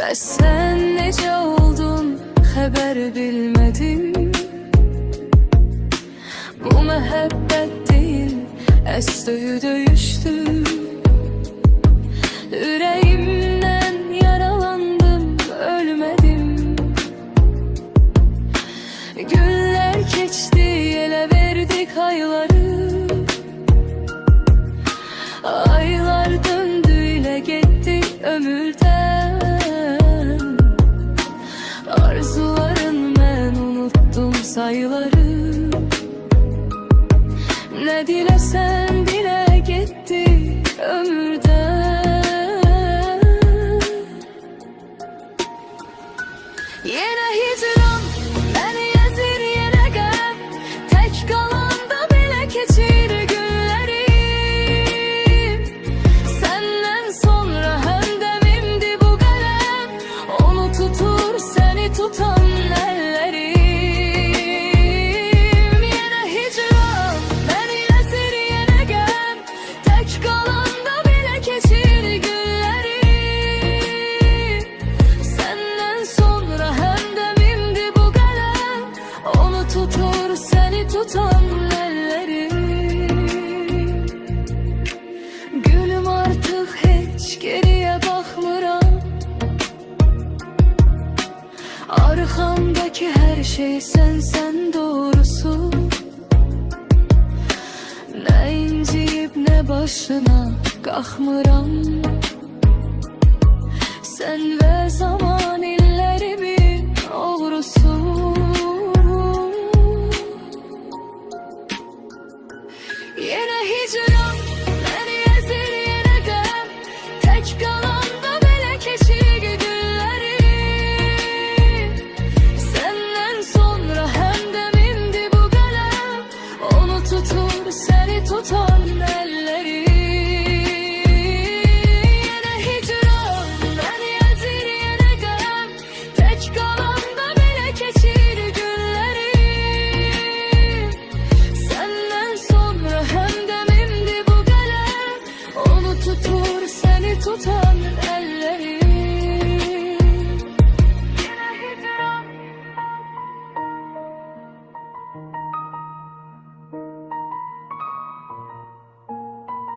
Bəs sən necə oldun, xəbər bilmədim. Bu məhəbbət deyil, əsdöy döyüşdü. Ürəyimdən yaralandım, ölmədim. Günlər keçdi, elə verdik ayları. Aylar döndü, ilə getdi ömürdən. Arzuların mən unuttum sayıları. Ne dilesen dile gitti ömürden. Yine hicran beni ezir, yine gəm. Tek kalanda bile keçir günlerim. Senden sonra həmdəmimdi bu qələm. Onu tutur seni tutan ellerim. Tutur seni tutan ellerim. Gülüm artık hiç geriye bakmıram. Arkamdaki her şey sen doğrusu. Ne inciyip ne başına kalkmıram. Sen ve zaman